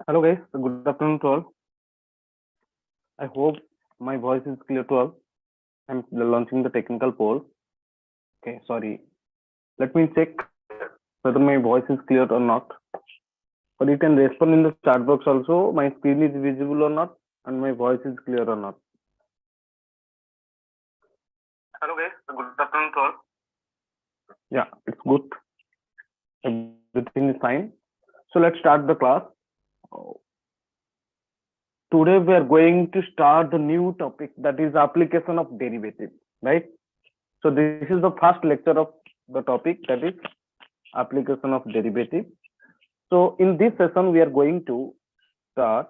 Hello guys, good afternoon to all. I hope my voice is clear to all. I'm launching the technical poll. Okay, sorry. Let me check whether my voice is clear or not. Or you can respond in the chat box also. My screen is visible or not, and my voice is clear or not. Hello guys, good afternoon to all. Yeah, it's good. Everything is fine. So let's start the class. Today we are going to start the new topic, that is application of derivative, right? So this is the first lecture of the topic, that is application of derivative. So in this session we are going to discuss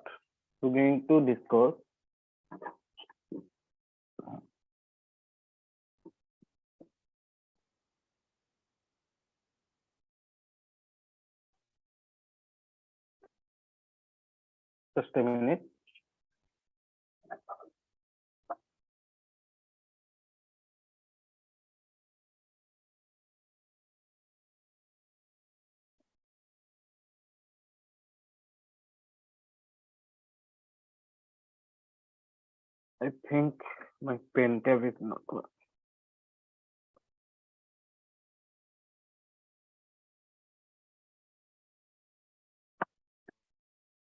just a minute. I think my pen tab is not working.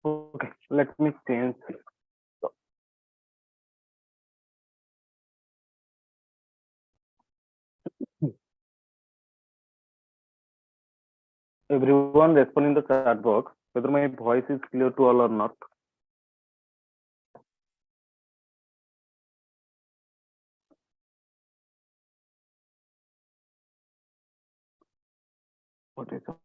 Okay, let me change. Everyone respond in the chat box whether my voice is clear to all or not. What is up?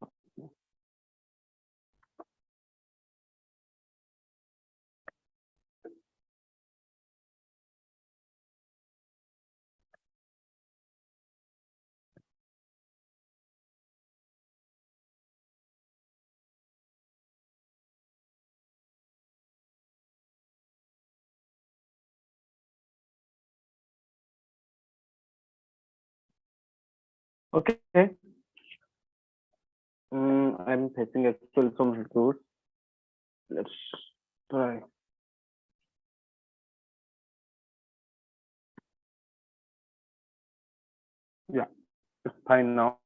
Okay. I'm facing actually some issues. Let's try. Yeah, it's fine now.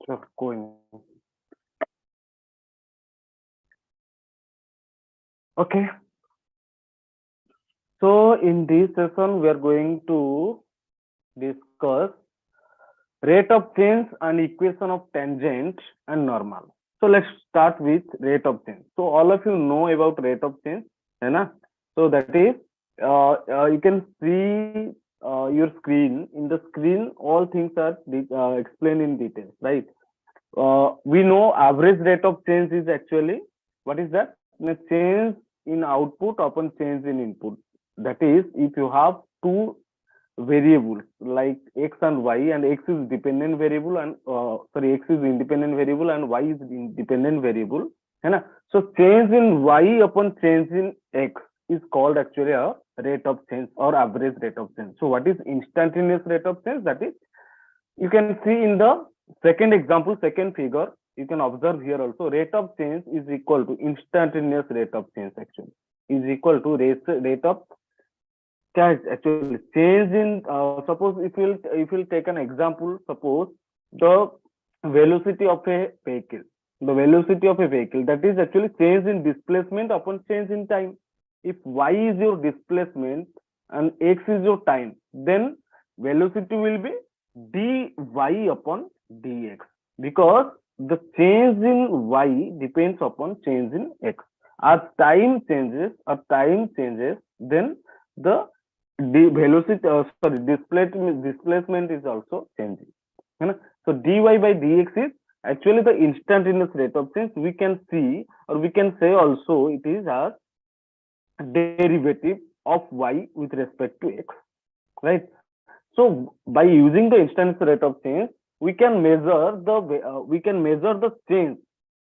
Just going. Okay. So in this session, we are going to discuss rate of change and equation of tangent and normal. So let's start with rate of change. So all of you know about rate of change, है ना? So that is, you can see your screen. In the screen, all things are explained in detail, right? We know average rate of change is actually, what is that? The change in output upon change in input. That is, if you have two variables like x and y, and x is dependent variable and x is independent variable and y is independent variable, है ना? So change in y upon change in x is called actually a rate of change or average rate of change. So what is instantaneous rate of change? That is, you can see in the second example, second figure, you can observe here also, rate of change is equal to instantaneous rate of change actually is equal to rate of actually change in suppose if you'll take an example, suppose the velocity of a vehicle, that is actually change in displacement upon change in time. If y is your displacement and x is your time, then velocity will be dy upon dx, because the change in y depends upon change in x. As time changes, then the velocity displacement is also changing. So dy by dx is actually the instantaneous rate of change. We can see, or we can say also, it is as derivative of y with respect to x, right? So by using the instance rate of change, we can measure the change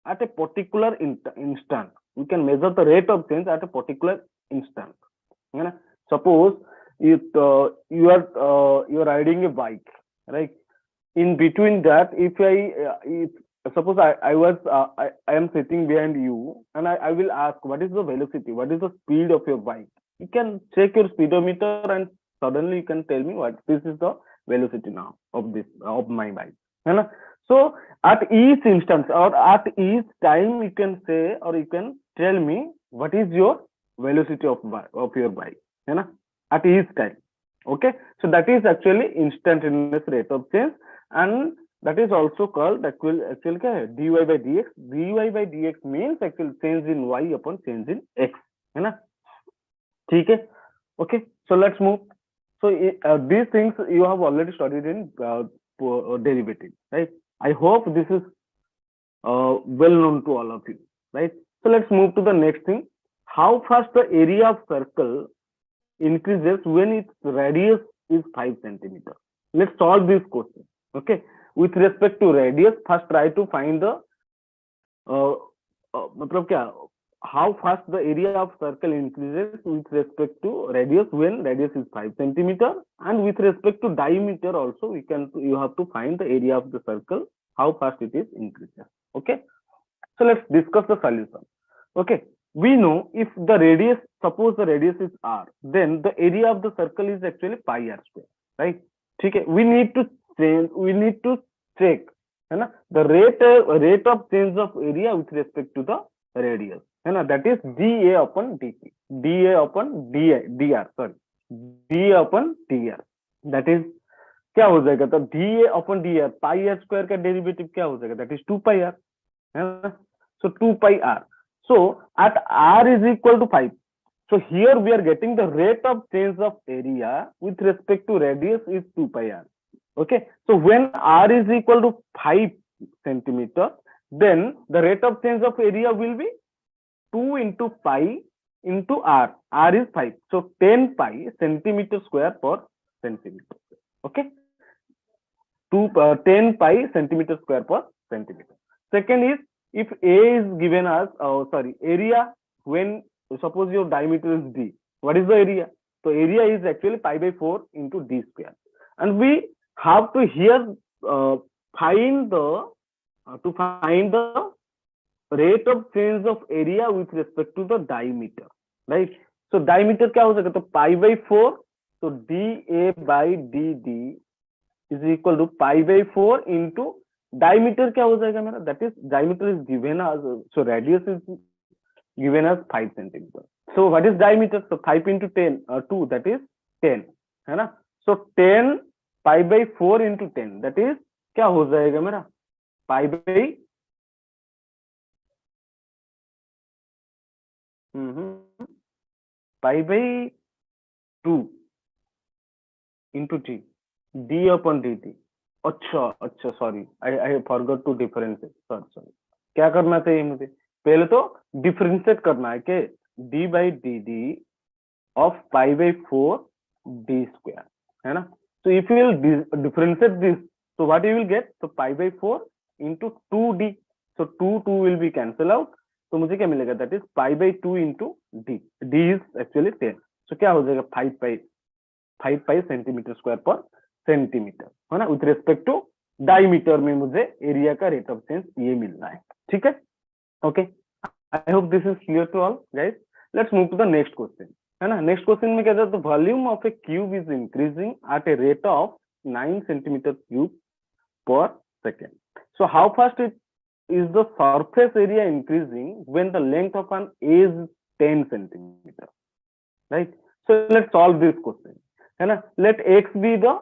at a particular instant. We can measure the rate of change at a particular instant. Yeah? Suppose if you are riding a bike, right? In between that, if suppose I am sitting behind you, and I will ask what is the velocity, what is the speed of your bike. You can check your speedometer, and suddenly you can tell me what this is the velocity now of my bike. है ना? So at each instance or at each time, you can say, or you can tell me what is your velocity of your bike. है ना? At each time. Okay, so that is actually instantaneous rate of change, and that is also called actually क्या है? dy by dx. dy by dx means actual change in y upon change in x. है ना? ठीक है? Okay, so let's move. So these things you have already studied in derivative, right? I hope this is well known to all of you, right? So let's move to the next thing. How fast the area of circle increases when its radius is 5 centimeters. Let's solve this question. Okay, with respect to radius, first try to find the मतलब क्या, how fast the area of circle increases with respect to radius when radius is 5 centimeter, and with respect to diameter also you have to find the area of the circle, how fast it is increases. Okay, so let's discuss the solution. Okay, we know if the radius, suppose the radius is r, then the area of the circle is actually pi r square, right? Okay, we need to check है ना, the rate of change of area with respect to the radius, है ना, that is dA upon dt, dA upon dr, sorry, dA upon dr, that is क्या हो जाएगा, तो dA upon dr, pi r square का derivative क्या हो जाएगा, that is 2 pi r, है ना, so 2 pi r. So at r is equal to 5, so here we are getting the rate of change of area with respect to radius is 2 pi r. Okay, so when r is equal to 5 centimeter, then the rate of change of area will be 2 into pi into r. R is 5, so 10 pi centimeter square per centimeter. Okay, 10 pi centimeter square per centimeter. Second is, if A is given as area, when suppose your diameter is d, what is the area? So area is actually pi by 4 into d square, and we have to here find the rate of change of area with respect to the diameter, right? So diameter क्या हो जाएगा, तो pi by 4, so dA by dd is equal to pi by 4 into diameter क्या हो जाएगा मेरा, that is diameter is given as, so radius is given as 5 centimeter. So what is diameter? So 5 into 10 2, that is 10, है ना, so 10 pi by 4 into 10, that is क्या हो जाएगा मेरा, pi by 2 into t, d upon dt. अच्छा sorry, I forgot to differentiate, sorry, क्या करना चाहिए मुझे, पहले तो डिफरेंशिएट करना है कि d by dd of pi by 4 d square, है ना. So if you will differentiate this, so what you will get, so pi by 4 into 2d, so 2 will be cancel out, तो मुझे क्या मिलेगा, that is pi by 2 into d, d is actually 10, so क्या हो जाएगा 5 pi centimetre square पर centimetre, है ना. विथ रिस्पेक्ट टू डायमीटर में मुझे एरिया का रेट ऑफ चेंज ये मिल रहा है, ठीक है. Okay, I hope this is clear to all guys. Let's move to the next question, है ना. नेक्स्ट क्वेश्चन में कहता है the volume of a cube is increasing at a rate of 9 centimetre cube per second. So how fast is the surface area increasing when the length of an A is 10 centimeter, right? So let's solve this question, है ना. Let x be the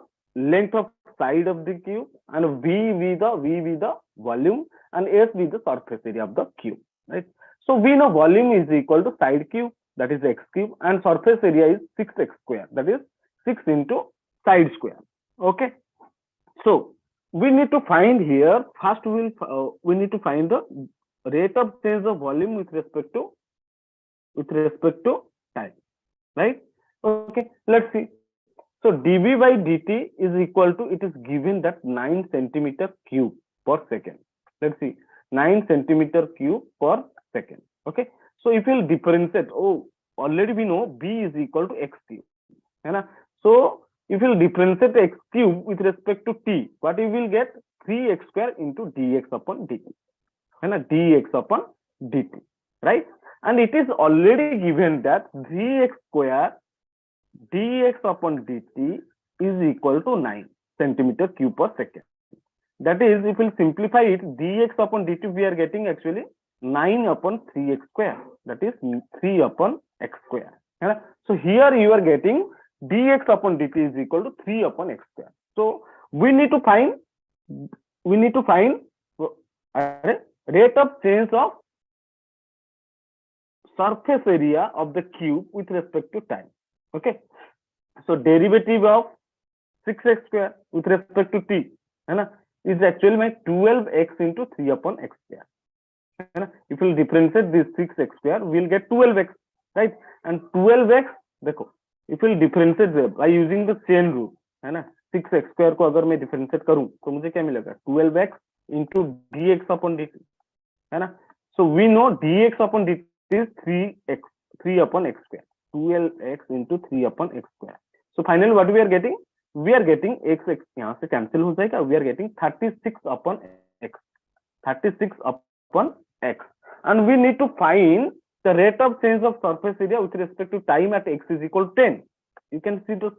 length of side of the cube, and v be the volume, and s be the surface area of the cube, right? So we know volume is equal to side cube, that is x cube, and surface area is 6x square, that is 6 into side square. Okay, so we need to find here, first we need to find the rate of change of volume with respect to time, right? Okay, let's see. So dv by dt is equal to, it is given that 9 centimeter cube per second. Let's see, 9 centimeter cube per second. Okay, so if you'll differentiate, oh, already we know b is equal to x cube, है ना? So if you'll differentiate x cube with respect to t, what you will get? 3x square into dx upon dt, है ना? dx upon dt, right? And it is already given that 3x square dx upon dt is equal to 9 centimeter cube per second. That is, if we simplify it, dx upon dt, we are getting actually 9 upon 3x square. That is 3 upon x square. So here you are getting dx upon dt is equal to 3 upon x square. So we need to find rate of change of surface area of the cube with respect to time. Okay, so derivative of 6x square with respect to t, है ना, is actually my 12x into 3 upon x square, है ना? If we differentiate this 6x square, we'll get 12x, right? And 12x, देखो, if we differentiate by using the chain rule, है ना, 6x square को अगर मैं differentiate करूं तो मुझे क्या मिलेगा? 12x into dx upon dt, है ना? So we know dx upon dt is 3 upon x square. 12x into 3 upon x square. So finally what we are getting? We are getting x यहाँ से cancel हो जाएगा. We are getting 36 upon x. 36 upon x. And we need to find the rate of change of surface area with respect to time at x is equal to 10. You can see the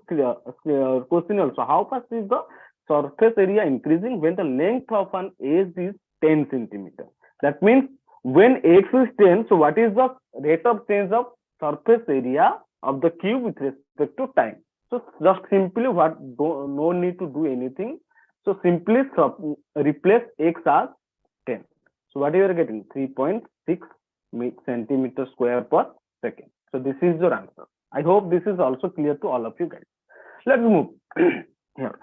question also. How fast is the surface area increasing when the length of an edge is 10 centimeter? That means when x is 10, so what is the rate of change of surface area of the cube with respect to time? So just simply no need to do anything. So simply replace x as 10. So what you are getting? 3.6 centimeter square per second. So this is your answer. I hope this is also clear to all of you guys. Let's move here.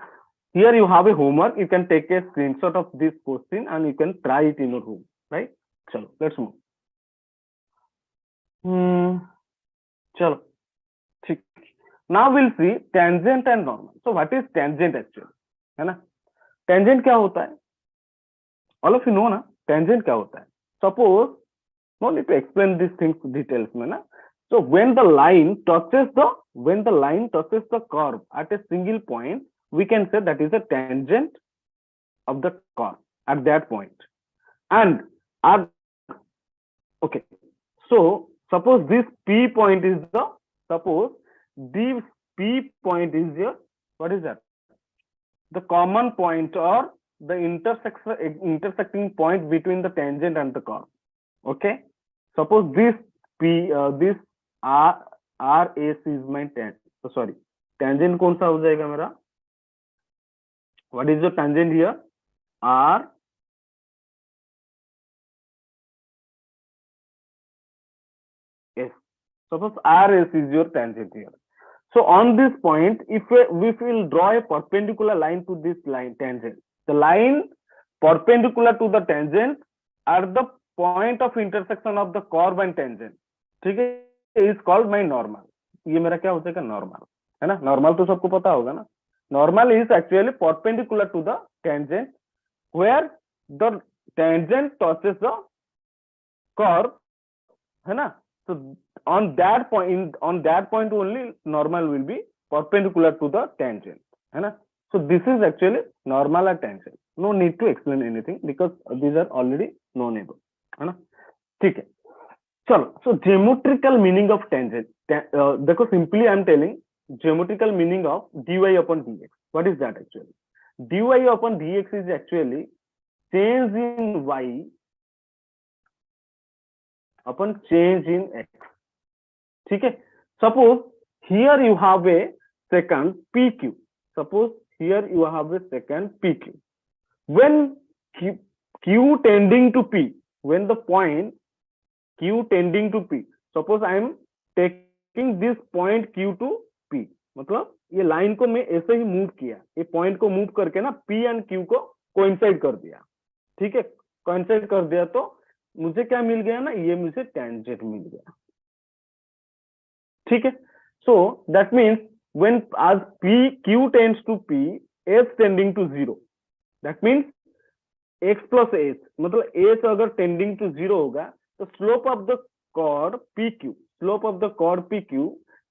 Here you have a homework. You can take a screenshot of this question and you can try it in your room, right? Chalo, let's move. Chalo. Now we'll see tangent and normal. So what is tangent actually? है ना? Tangent क्या होता है? All of you know ना? Tangent क्या होता है? Suppose, no need to explain these things details में ना. So when the line touches the curve at a single point, we can say that is a tangent of the curve at that point. And okay, so suppose this P point is this P point is your, what is that? The common point or the intersecting point between the tangent and the curve. Okay, suppose this this RAC is my tangent. So sorry, tangent कौन सा हो जाएगा मेरा? What is the tangent here? R S. Suppose RS is your tangent here. So on this point, if we will draw a perpendicular line to this line tangent, the line perpendicular to the tangent at the point of intersection of the curve and tangent, ठीक है, is called my normal. ये मेरा क्या हो जाएगा? Normal, है ना? Normal तो सबको पता होगा ना? Normal is actually perpendicular to the tangent where the tangent touches the curve, है ना? So on that point only normal will be perpendicular to the tangent, है ना? So this is actually normal or tangent. No need to explain anything because these are already knownable, है ना? ठीक है, चलो. So geometrical meaning of tangent. देखो, simply I am telling geometrical meaning of dy upon dx. What is that actually? dy upon dx is actually change in y upon change in x. ठीक है. Suppose here you have a second PQ. Suppose here you have a second PQ. When Q tending to P, when the point Q tending to P, suppose I am taking this point Q to P, मतलब ये line को मैं ऐसे ही move किया, ये point को move करके ना P एंड Q को कोइंसाइड कर दिया, ठीक है, कोइंसाइड कर दिया तो मुझे क्या मिल गया ना, ये मुझे टेंजेंट मिल गया, ठीक है. So that means when as q tends to p, h tending to 0, that means x plus h, मतलब h अगर tending to 0 होगा तो slope of the chord pq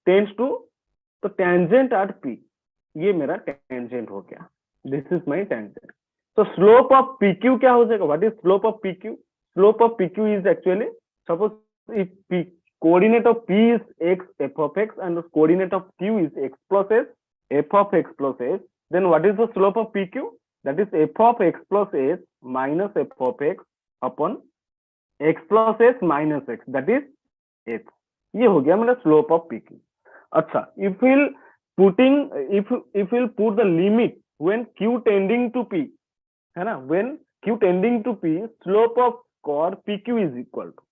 tends to the tangent at p, ये मेरा tangent हो गया, this is my tangent. So slope of pq क्या हो जाएगा? What is slope of pq? Slope of pq is actually, suppose if p coordinate of p is x f of x and the coordinate of q is x plus s, f of x plus s, then what is the slope of pq? That is f of x plus s minus f of x upon x plus s minus x, that is h. ये हो गया मेरा slope of pq. अच्छा, if we'll put the limit when q tending to p, है ना, when q tending to p, slope of chord pq is equal to,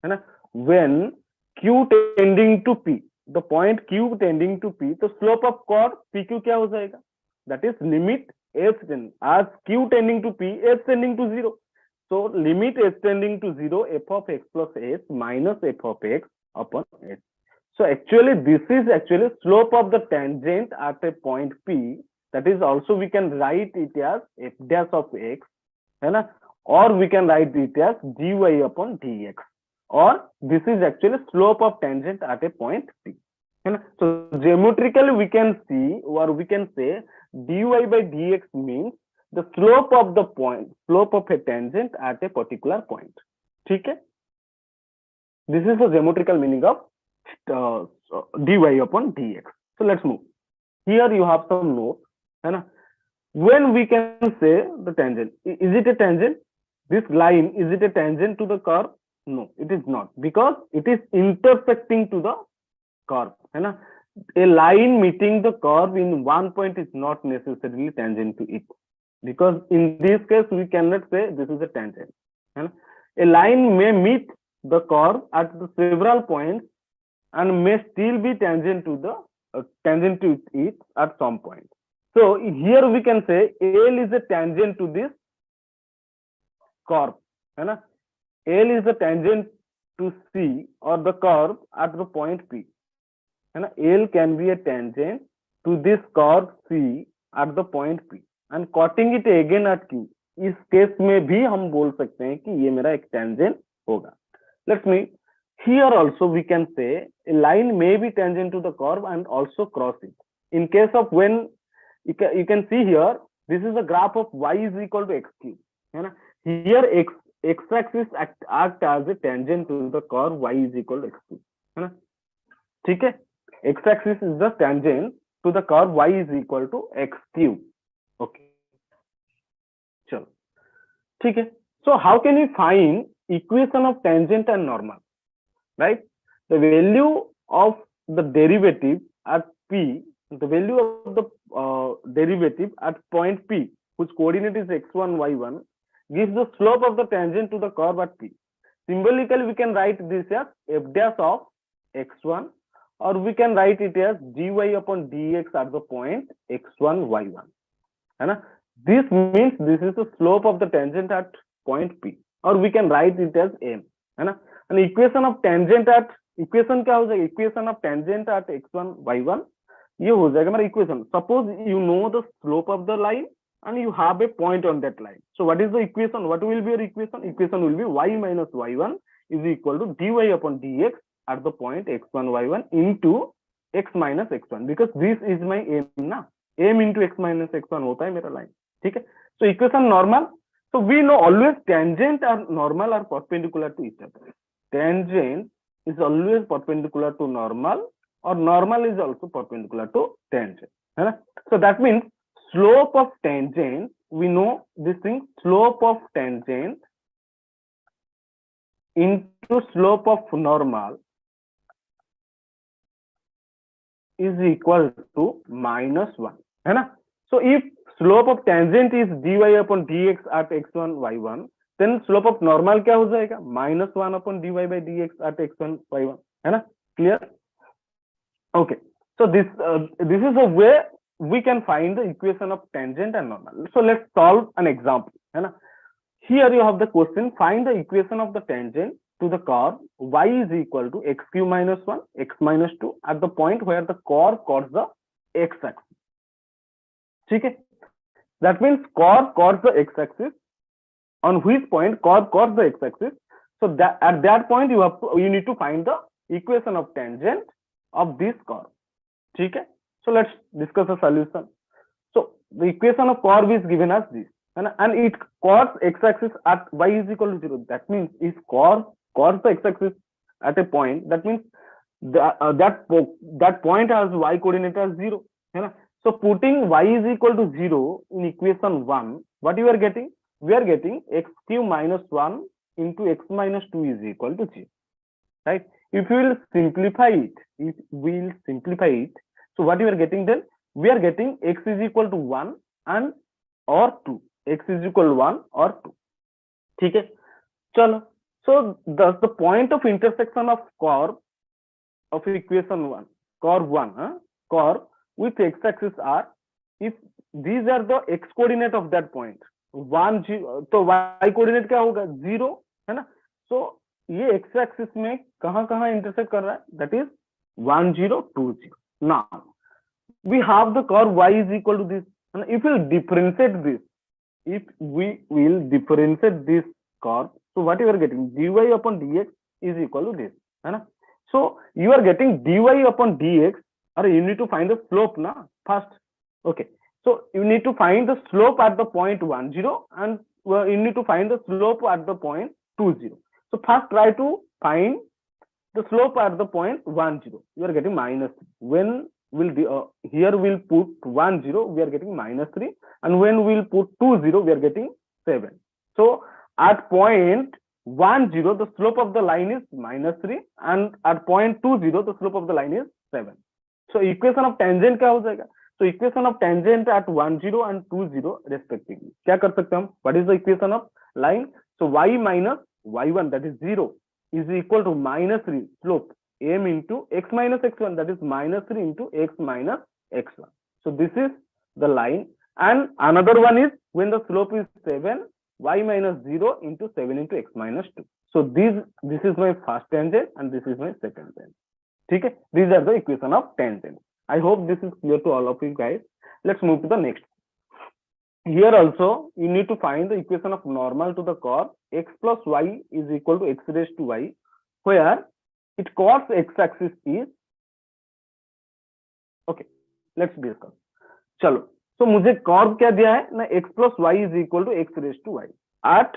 है ना, when q tending to p, the point q tending to p, तो slope of chord pq क्या हो जाएगा? That is limit h tending, as q tending to p, h tending to 0. So limit h tending to 0, f of x plus h minus f of x upon h. So actually this is actually slope of the tangent at a point p. That is also we can write it as f dash of x, है ना, or we can write it as dy upon dx, or this is actually slope of tangent at a point p, है ना. So geometrically we can see, or we can say dy by dx means the slope of the point, slope of a tangent at a particular point. ठीक है, this is the geometrical meaning of dy upon dx. So let's move. Here you have some note, है ना. When we can say the tangent, is it a tangent? This line, is it a tangent to the curve? No, it is not, because it is intersecting to the curve, है ना. A line meeting the curve in one point is not necessarily tangent to it, because in this case we cannot say this is a tangent, है ना. A line may meet the curve at the several points and may still be tangent to it at some point. So here we can say L is a tangent to this curve, है ना. L is a tangent to C or the curve at the point P, है ना. L can be a tangent to this curve C at the point P and cutting it again at Q. इस case में भी हम बोल सकते हैं कि ये मेरा एक tangent होगा. Let's me here also we can say a line may be tangent to the curve and also cross it. In case of when you can see here, this is the graph of y is equal to x cube, है ना. Here x axis act as a tangent to the curve y is equal to x cube, है ना. ठीक है, x axis is the tangent to the curve y is equal to x cube. Okay, चलो ठीक है. So how can we find equation of tangent and normal? Right, the value of the derivative at p, the value of the derivative at point p, whose coordinate is x1 y1, gives the slope of the tangent to the curve at p. Symbolically we can write this as f dash of x1, or we can write it as dy upon dx at the point x1 y1, है ना. This means this is the slope of the tangent at point p, or we can write it as m, है ना. And equation of tangent at, equation क्या हो जाएगा? Equation of tangent at x1 y1, ये हो जाएगा मेरा equation. Suppose you know the slope of the line and you have a point on that line. So what is the equation? What will be your equation? Equation will be y minus y1 is equal to dy upon dx at the point x1 y1 into x minus x1, because this is my m ना, m into x minus x1 होता है मेरा line. ठीक है. So equation normal. So we know always tangent and normal are perpendicular to each other. Tangent is always perpendicular to normal, or normal is also perpendicular to tangent, है ना. So that means slope of tangent, we know this thing, slope of tangent into slope of normal is equal to -1, है ना. So if slope of tangent is dy upon dx at x1 y1, then slope of normal क्या हो जाएगा? -1 upon dy by dx at x1 y1, है ना. Clear? Okay, so this is a way we can find the equation of tangent and normal. So let's solve an example, है ना. Here you have the question, find the equation of the tangent to the curve y is equal to x cube minus 1 x minus 2 at the point where the curve cuts the x axis. ठीक है, that means cos the x axis, on which point cos the x axis. So that at that point you need to find the equation of tangent of this curve. ठीक है, so let's discuss the solution. So the equation of curve is given as this, and it cos x axis at y is equal to 0. That means if cos the x axis at a point, that means that point has y coordinate as 0. So putting y is equal to 0 in equation 1, what you are getting? We are getting x cube minus 1 into x minus 2 is equal to 0. Right? If we will simplify it, so what you are getting then? We are getting x is equal to 1 and or 2. X is equal to 1 or 2. ठीक है, चलो. So thus the point of intersection of curve of equation 1, curve with x axis are, if these are the x coordinate of that point 1 0, तो y coordinate क्या होगा? 0, है ना. So ये x axis में कहाँ intersect कर रहा है? That is 1 0 2 0. Now we have the curve y is equal to this, and if we differentiate this curve, so what you are getting? dy upon dx is equal to this, है ना. So you are getting dy upon dx, or you need to find the slope na first. Okay, so you need to find the slope at the point 1 0, and you need to find the slope at the point 2 0. So first try to find the slope at the point 1 0. You are getting minus 3. When will here we'll put 1 0, we are getting minus 3, and when we'll put 2 0, we are getting 7. So at point 1 0, the slope of the line is minus 3, and at point 2 0, the slope of the line is 7. So equation of tangent क्या हो जाएगा? So equation of tangent at 1 0 and 2 0 respectively. क्या कर सकते हैं हम? What is the equation of line? So y minus y1, that is 0, is equal to minus 3 slope m into x minus x1, that is minus 3 into x minus x1. So this is the line, and another one is when the slope is 7, y minus 0 into 7 into x minus 2. So this is my first tangent and this is my second tangent. ठीक है, these are the equation of tangent. I hope this is clear to all of you guys. Let's move to the next. Here also you need to find the equation of normal to the curve x plus y is equal to x raised to y, where it cos x axis is, okay, let's discuss. चलो, so मुझे curve क्या दिया है ना, x plus y is equal to x raised to y. At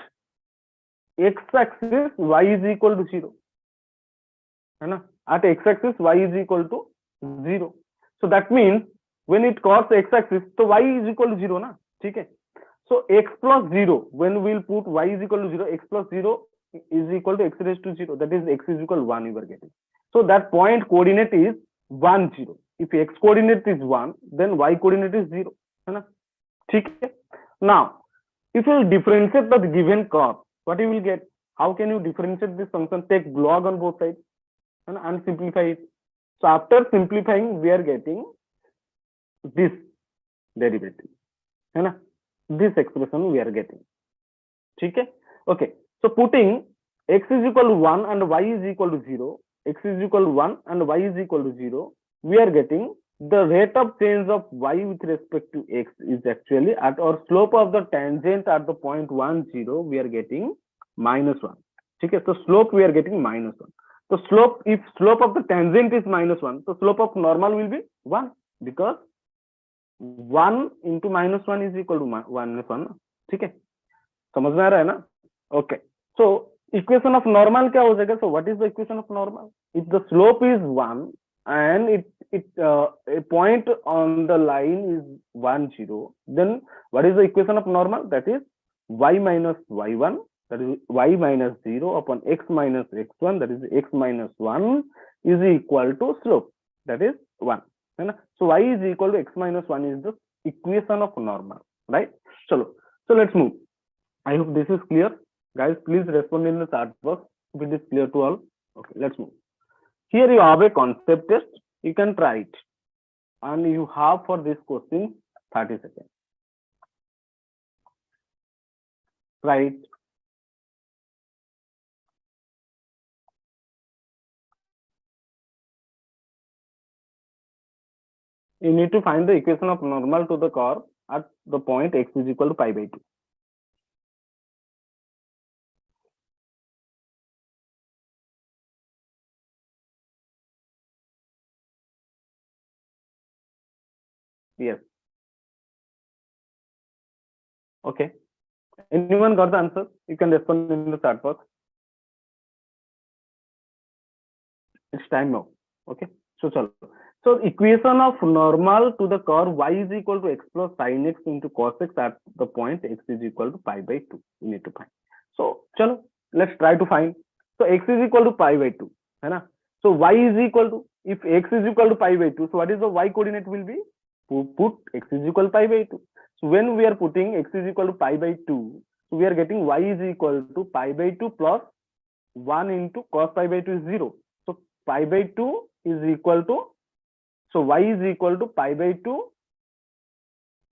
x axis y is equal to 0, है ना. At x axis y is equal to 0. So that means when it cos x axis, so y is equal to 0 ना. ठीक है. So x plus 0, when we'll put y is equal to 0, x plus 0 is equal to x raised to 0, that is x is equal to 1 you are getting. So that point coordinate is 1 0. If x coordinate is 1, then y coordinate is 0, है ना. ठीक है. Now if you differentiate the given curve, what you will get? How can you differentiate this function? Take log on both sides and simplify it. So after simplifying, we are getting this derivative, है ना. This expression we are getting. ठीक है. Okay, so putting x is equal to 1 and y is equal to 0, x is equal to 1 and y is equal to 0, we are getting the rate of change of y with respect to x is actually at, or slope of the tangent at the point 1 0, we are getting minus 1. ठीक है. So slope we are getting minus 1. So slope, if slope of the tangent is minus 1, so slope of normal will be 1, because 1 into minus 1 is equal to 1 1. ठीक है, समझ में आ रहा है ना. Okay, so equation of normal क्या हो जाएगा? So what is the equation of normal? If the slope is 1 and a point on the line is 1 0, then what is the equation of normal? That is y minus y1, that is y minus 0 upon x minus x1, that is x minus 1 is equal to slope, that is 1, है ना. So y is equal to x minus 1 is the equation of normal, right? So let's move. I hope this is clear, guys. Please respond in the chat box if it is clear to all. Okay, let's move. Here you have a concept test. You can try it, and you have for this question 30 seconds. Right. You need to find the equation of normal to the curve at the point x is equal to pi by 2. Yes. Okay. Anyone got the answer? You can respond in the chat box. It's time now. Okay. So chalo. So equation of normal to the curve y is equal to x plus sin x into cos x at the point x is equal to pi by 2. You need to find. So chalo, let's try to find. So x is equal to pi by 2. है ना? So y is equal to, if x is equal to pi by 2, so what is the y coordinate will be? Put x is equal to pi by 2. So when we are putting x is equal to pi by 2, so we are getting y is equal to pi by 2 plus 1 into cos pi by 2 is 0. So pi by 2 is equal to, so y is equal to pi by 2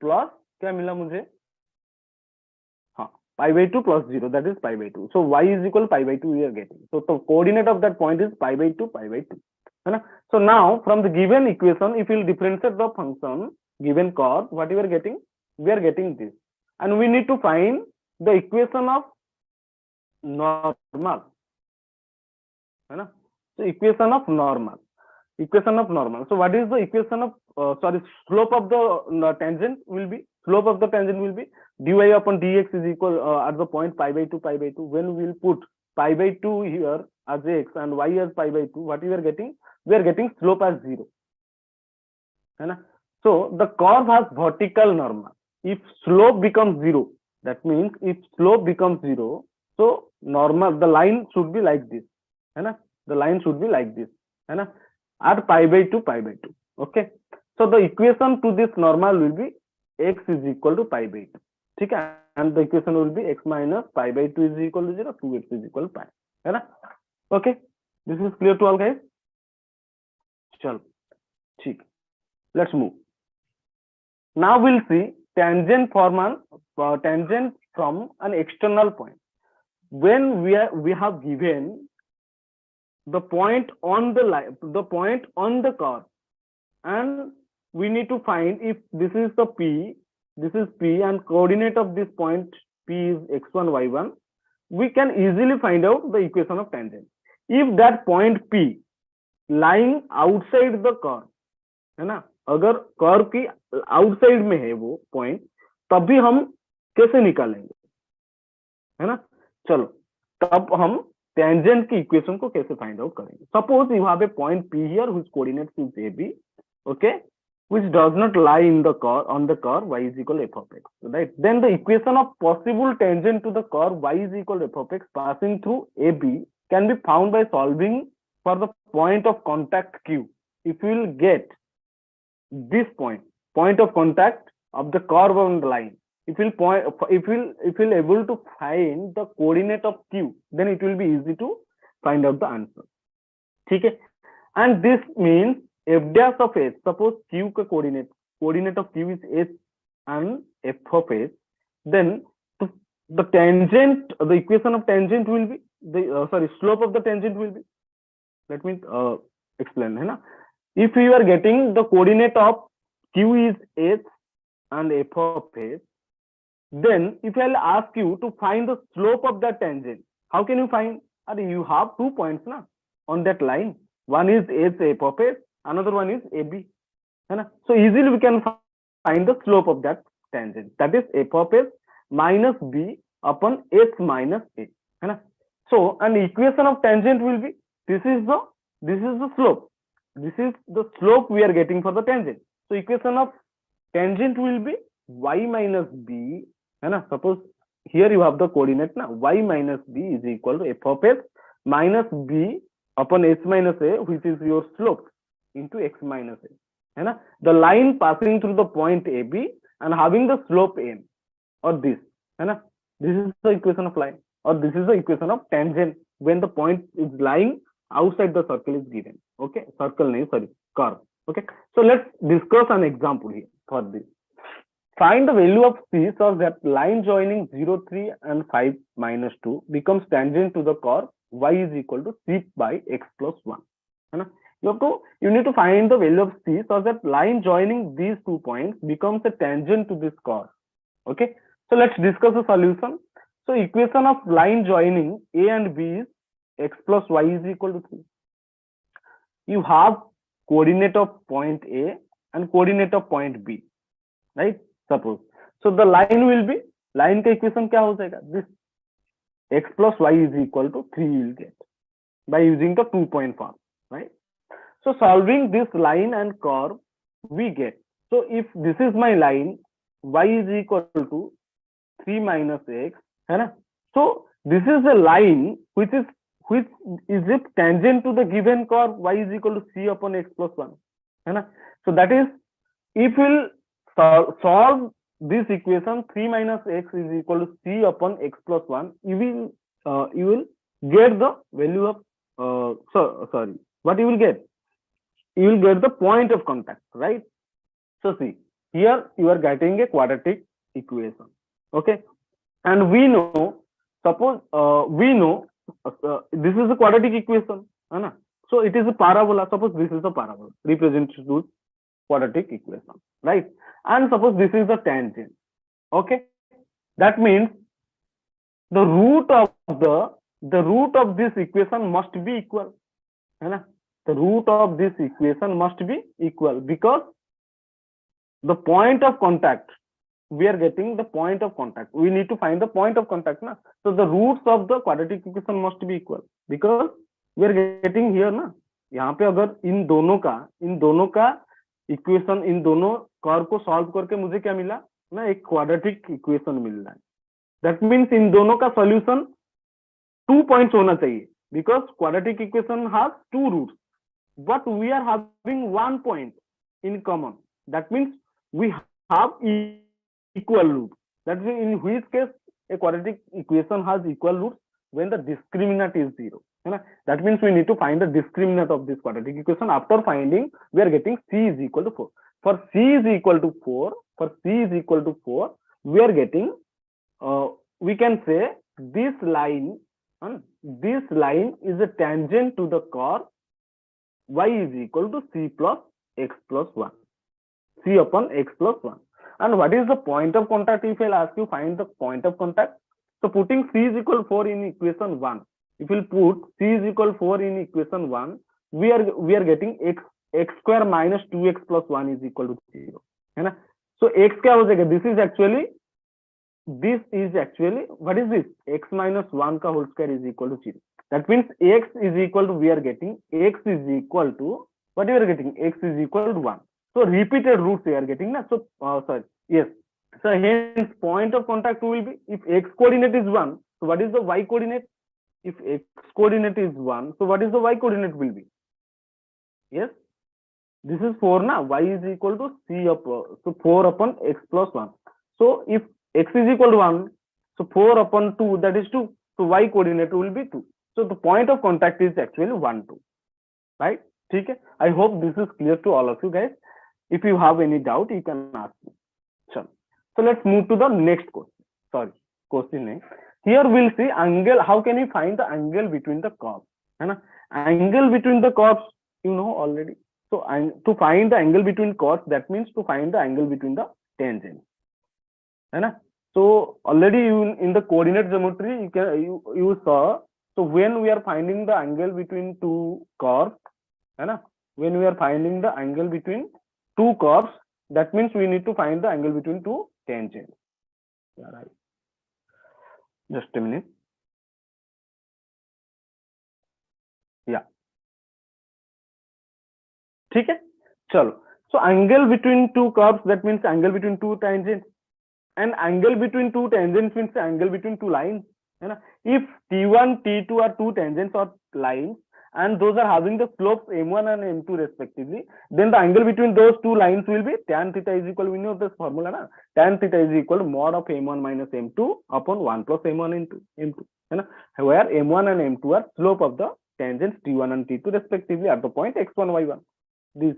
plus क्या मिला मुझे? हाँ, pi by 2 plus 0, that is pi by 2. So y is equal to pi by 2 we are getting. So the coordinate of that point is pi by 2, pi by 2. है ना? So now from the given equation, if you will differentiate the function given curve, what you are getting? We are getting this. And we need to find the equation of normal. है ना? So equation of normal. Equation of normal. So what is the equation of slope of the tangent will be, slope of the tangent will be dy upon dx is equal at the point pi by 2, pi by 2. When we will put pi by 2 here as x and y as pi by 2, what we are getting? We are getting slope as 0. है ना? So the curve has vertical normal. If slope becomes 0, that means if slope becomes 0, so normal, the line should be like this. है ना? The line should be like this. है ना? At pi by 2, pi by 2. Okay. So the equation to this normal will be x is equal to pi by 2. ठीक है? And the equation will be x minus pi by 2 is equal to 0, 2x is equal to pi. है ना? Okay. This is clear to all guys? चलो, ठीक. Let's move. Now we'll see tangent tangent from an external point. When we have given the point on the line, the point on the curve, and we need to find if this is the P, this is P, and coordinate of this point P is x1, y1, we can easily find out the equation of tangent. If that point P lying outside the curve, है ना, अगर curve की outside में है वो point, तभी हम कैसे निकालेंगे, है ना? चलो, तब हम टेंजेंट की इक्वेशन को कैसे फाइंड आउट करेंगे. Suppose you have a point P here which coordinates is AB, okay, which does not lie in the curve, on the curve y is equal to f of x, right? Then the equation of possible tangent to the curve y is equal to f of x passing through AB can be found by solving for the point of contact Q. If you will get this point of contact of the curve on the line, if you'll able to find the coordinate of Q, then it will be easy to find out the answer. ठीक है? And this means f dash of h, suppose Q का coordinate of Q is h and f of h, then the tangent, the equation of tangent will be the slope of the tangent will be, let me explain, है ना? If you are getting the coordinate of Q is h and f of h, then if I'll ask you to find the slope of that tangent, how can you find? You have 2 points na, on that line. One is h f of h, another one is AB. So easily we can find the slope of that tangent. That is f of h minus b upon h minus a. So an equation of tangent will be, this is the slope. This is the slope we are getting for the tangent. So equation of tangent will be y minus b. Suppose here you have the coordinate na, y minus b is equal to f of h minus b upon h minus a, which is your slope, into x minus a. The line passing through the point AB and having the slope m, or this. This is the equation of line, or this is the equation of tangent when the point is lying outside the circle is given. Okay, circle nahi, sorry, curve. Okay, so let's discuss an example here for this. Find the value of C such that line joining 0, 3 and 5 minus 2 becomes tangent to the curve y is equal to c by x plus 1. You need to find the value of c so that line joining these 2 points becomes a tangent to this curve. Okay, so let's discuss the solution. So equation of line joining a and b is x plus y is equal to 3. You have coordinate of point a and coordinate of point b, right? Suppose so the line will be, line का equation क्या हो जाएगा, this x plus y is equal to 3 you will get by using the 2-point form, right? So solving this line and curve we get, so if this is my line, y is equal to 3 minus x, है ना? So this is a line which is it tangent to the given curve y is equal to c upon x plus 1, है ना? So that is, if we'll solve this equation 3 minus x is equal to c upon x plus 1, you will get the value of what you will get? You will get the point of contact, right? So see, here you are getting a quadratic equation, okay? And we know, suppose this is a quadratic equation, है ना? So it is a parabola. Suppose this is a parabola represented with quadratic equation, right? And suppose this is the tangent, okay? That means the root of this equation must be equal, है ना? The root of this equation must be equal because the point of contact, we are getting the point of contact. We need to find the point of contact, na? So the roots of the quadratic equation must be equal because we are getting here, ना? यहाँ पे अगर इन दोनों का equation, इन दोनों curve को solve करके मुझे क्या मिला ना, एक क्वाड्रेटिक इक्वेशन मिल रहा है. दैट मीन्स इन दोनों का सॉल्यूशन 2 पॉइंट्स होना चाहिए because quadratic equation has 2 roots but we are having 1 point in common. That means we have equal roots. That means in which case a quadratic equation has equal roots when the discriminant is 0. That means we need to find the discriminant of this quadratic equation. After finding, we are getting c is equal to 4. For c is equal to 4, we are getting, we can say this line is a tangent to the curve y is equal to c plus x plus 1, c upon x plus 1. And what is the point of contact? If I'll ask you find the point of contact, so putting c is equal to 4 in equation 1, if we'll put c is equal to 4 in equation 1, we are getting x square minus 2x plus 1 is equal to 0, है ना? So x क्या हो जाएगा? This is actually what is this? X minus 1 का whole square is equal to 0. That means x is equal to, we are getting x is equal to, what we are getting? X is equal to 1. So repeated roots we are getting, na? So yes. So hence point of contact will be, if x coordinate is 1, so what is the y coordinate? If x coordinate is 1, so what is the y coordinate will be? Yes, this is 4 na, y is equal to c upon, so 4 upon x plus 1. So if x is equal to 1, so 4 upon 2, that is 2. So y coordinate will be 2. So the point of contact is actually 1, 2, right? Okay. I hope this is clear to all of you guys. If you have any doubt, you can ask me. So let's move to the next question. Question next. Here we'll see angle. How can we find the angle between the curves? Angle between the curves, you know already. So to find the angle between curves, that means to find the angle between the tangents. So already in the coordinate geometry, you saw. So when we are finding the angle between two curves, when we are finding the angle between two curves, that means we need to find the angle between two tangents. Yeah, right. Just a minute. Yeah. Okay. Chalo. So angle between two curves, that means angle between two tangents. And angle between two tangents means angle between two lines. If T1, T2 are two tangents or lines, and those are having the slopes M1 and M2 respectively, then the angle between those two lines will be tan theta is equal, we know this formula, na? Tan theta is equal to mod of M1 minus M2 upon 1 plus M1 into M2. Where M1 and M2 are slope of the tangents T1 and T2 respectively at the point x1, y1. This.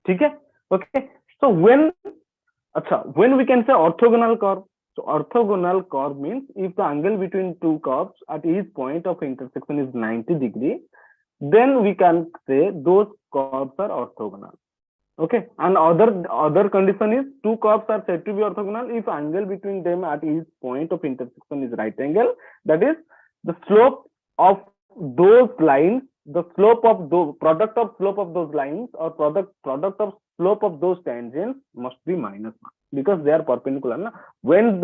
Okay? Okay. So when we can say orthogonal curve, so orthogonal curve means if the angle between two curves at each point of intersection is 90 degree, then we can say those curves are orthogonal. Okay, and other condition is two curves are said to be orthogonal if angle between them at each point of intersection is right angle. That is, the slope of those lines, the slope of those product of slope of those lines, or product of slope of those tangents must be minus one, because they are perpendicular. Na? When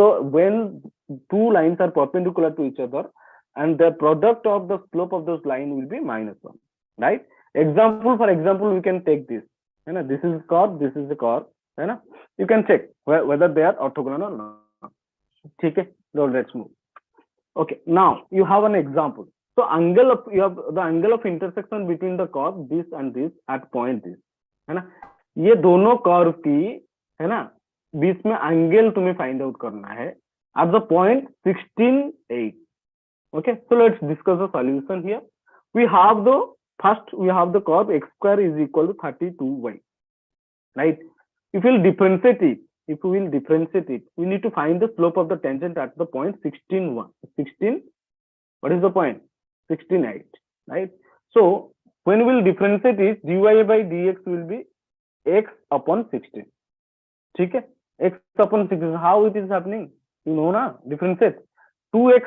two lines are perpendicular to each other, and the product of the slope of those lines will be minus one, right? For example, we can take this. This is curve, this is the curve. You can check whether they are orthogonal or not. Okay, so let's move. Okay, now you have an example. So you have the angle of intersection between the curve this and this at point this, है ना? ये दोनों curve की, है ना, बीच में angle तुम्हें find out करना है at the point 16, 8. Okay, so let's discuss the solution here. We have the curve x square is equal to 32y, right? If we will differentiate it, we need to find the slope of the tangent at the point 16, 1. 16, what is the point? 16, 8, right? So when we will differentiate it, dy by dx will be x upon 16. Okay, x upon 16. How it is happening? You know, na? Differentiate. 2x,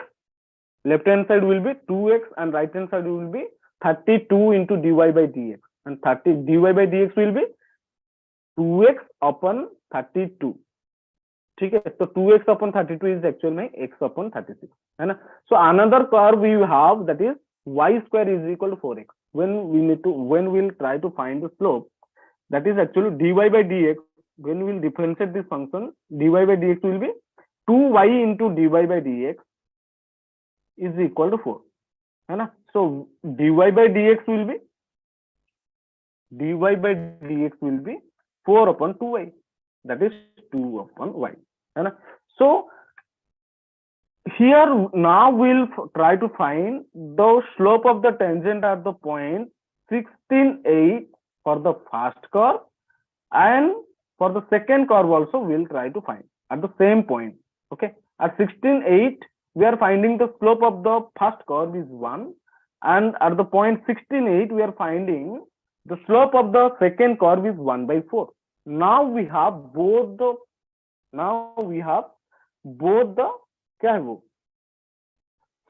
left hand side will be 2x and right hand side will be 32 into dy by dx, and dy by dx will be 2x upon 32. Okay, so 2x upon 32 is actually x upon 36. So another curve we have, that is y square is equal to 4x. When we'll try to find the slope, that is actually dy by dx. When we'll differentiate this function, dy by dx will be 2y into dy by dx is equal to 4. So dy by dx will be 4 upon 2y, that is 2 upon y. So here now we'll try to find the slope of the tangent at the point 16, 8 for the first curve, and for the second curve also we'll try to find at the same point. Okay, at 16, 8 we are finding the slope of the first curve is 1, and at the point 16, 8 we are finding the slope of the second curve is 1 by 4. Now we have both the क्या है वो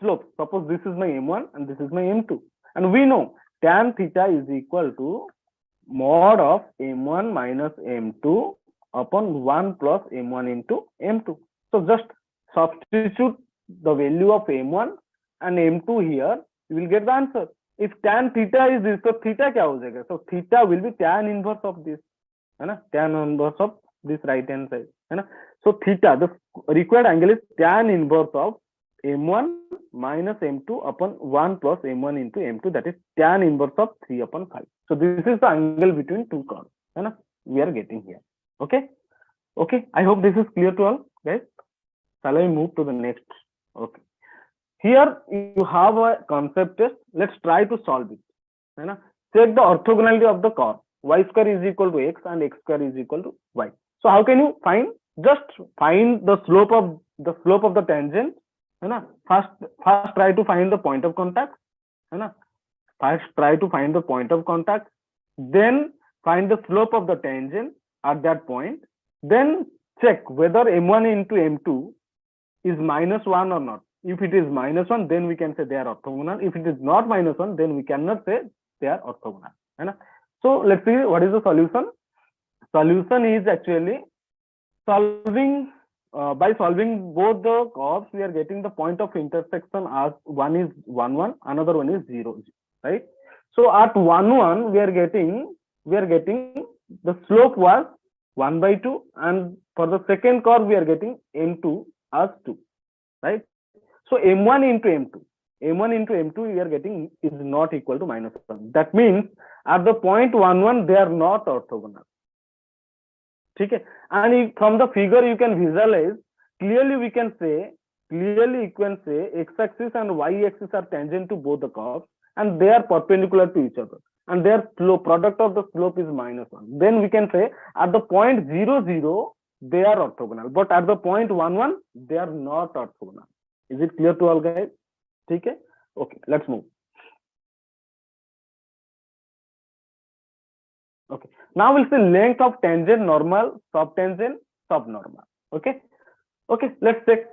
slope. Suppose this is my m1 and this is my m2, and we know tan theta is equal to mod of m1 minus m2 upon 1 plus m1 into m2. So just substitute the value of m1 and m2 here, you will get the answer. If tan theta is this, so theta क्या हो जाएगा? So theta will be tan inverse of this, है ना? Tan inverse of this right hand side, है ना? So theta, the required angle is tan inverse of m1 minus m2 upon 1 plus m1 into m2, that is tan inverse of 3 upon 5. So this is the angle between two curves, है ना? We are getting here. Okay, I hope this is clear to all, guys. Shall I move to the next? Okay, here you have a concept test. Let's try to solve it, है ना? Check the orthogonality of the curve. Y square is equal to x and x square is equal to y. So how can you find? Just find the slope of the tangent, है ना? First try to find the point of contact, है ना? First try to find the point of contact, then find the slope of the tangent at that point, then check whether m1 into m2 is minus 1 or not. If it is minus 1, then we can say they are orthogonal. If it is not minus 1, then we cannot say they are orthogonal, है ना? So let's see what is the solution. Solution is actually solving by solving both the curves, we are getting the point of intersection as one is 1, 1, another one is 0, 0, right? So at 1, 1 we are getting the slope was 1 by 2, and for the second curve we are getting m2 as 2, right? So m1 into m2 we are getting is not equal to minus 1. That means at the point 1, 1 they are not orthogonal. Okay, and from the figure you can visualize clearly. You can say x-axis and y-axis are tangent to both the curves, and they are perpendicular to each other, and their slope, product of the slope is minus 1. Then we can say at the point 0, 0 they are orthogonal, but at the point 1, 1 they are not orthogonal. Is it clear to all, guys? Okay, let's move. Now we'll see length of tangent, normal, subtangent, subnormal. Okay. Okay, let's take.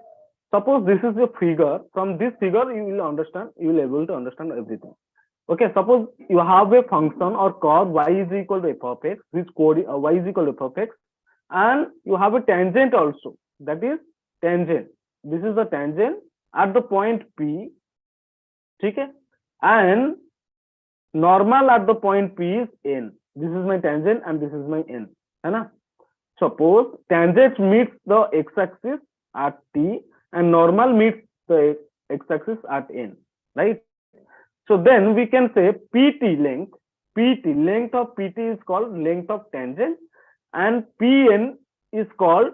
Suppose this is a figure. From this figure, you will understand. You will able to understand everything. Okay. Suppose you have a function or curve y is equal to f of x, which code y is equal to f of x, and you have a tangent also. That is tangent. This is the tangent at the point P. Okay, and normal at the point P is n. This is my tangent and this is my n. है ना? Suppose tangent meets the x-axis at t and normal meets the x-axis at n, right? So then we can say pt length of pt is called length of tangent, and pn is called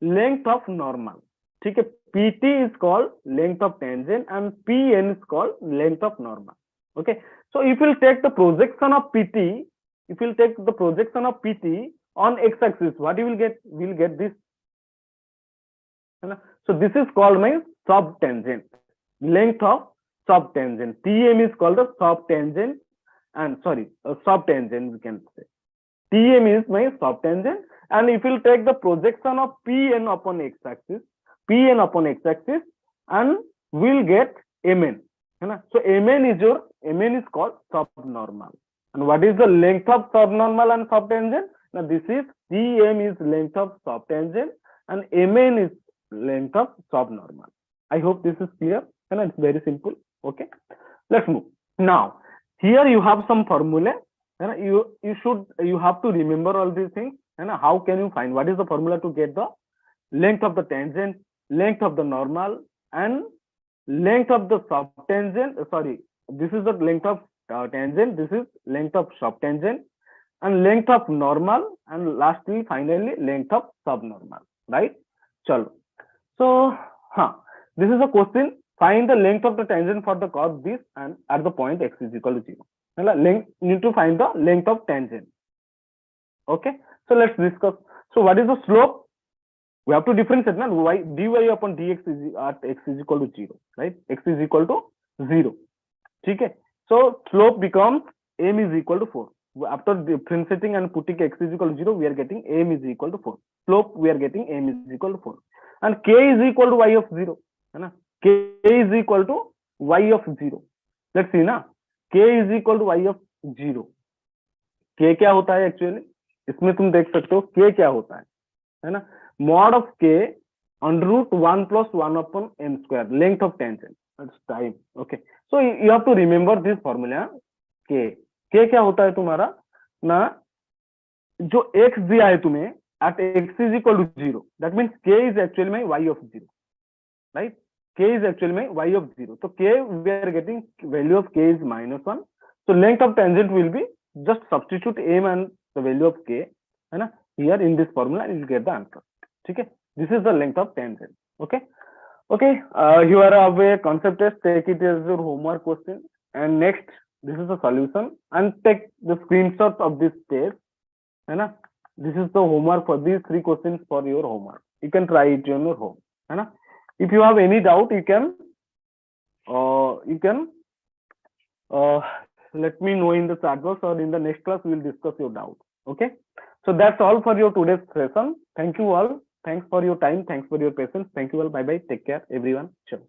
length of normal. ठीक है, pt is called length of tangent and pn is called length of normal. Okay, so if we'll take the projection of pt, on x-axis, what you will get? We'll get this. So this is called my subtangent, length of subtangent. Tm is called the subtangent, and subtangent we can say. Tm is my subtangent, and if we'll take the projection of Pn upon x-axis, and we'll get Mn. So Mn is called subnormal. And what is the length of subnormal and subtangent? Now this is Tm is length of subtangent and Mn is length of subnormal. I hope this is clear, and it's very simple. Okay, let's move. Now here you have some formula, and you have to remember all these things. And how can you find what is the formula to get the length of the tangent, length of the normal, and length of the subtangent? This is the length of tangent, this is length of subtangent, and length of normal, and lastly finally length of subnormal, right? Chalo. So this is a question. Find the length of the tangent for the curve this and at the point x is equal to 0. Need to find the length of tangent. Okay, so let's discuss. So what is the slope? We have to differentiate now. Dy upon dx is at x is equal to 0, right? X is equal to 0. Okay, so slope becomes m is equal to 4. After differentiating and putting x is equal to 0, we are getting m is equal to 4. Slope we are getting m is equal to 4, and k is equal to y of 0. K is equal to y of 0. Let's see ना, k is equal to y of 0. k क्या होता है actually? इसमें तुम देख सकते हो k क्या होता है ना? Mod of k under root 1 plus 1 upon m square, length of tangent. That's time. Okay, so you have to remember this formula. k क्या होता है तुम्हारा ना, जो x दिया है तुम्हें at x is equal to 0, that means k is actually my y of 0, right? K is actually my y of 0. So k, we are getting value of k is -1. So length of tangent will be, just substitute m and the value of k, है ना, here in this formula, and you get the answer. Okay, this is the length of tangent. Okay, here I have a concept test. Take it as your homework question, and next this is the solution, and take the screenshot of this test, है ना. This is the homework for these 3 questions for your homework. You can try it on your home, है ना. If you have any doubt, you can let me know in the chat box, or in the next class we will discuss your doubt. Okay, so that's all for your today's session. Thank you all. Thanks for your time. Thanks for your patience. Thank you all. Bye bye. Take care, everyone. Sure.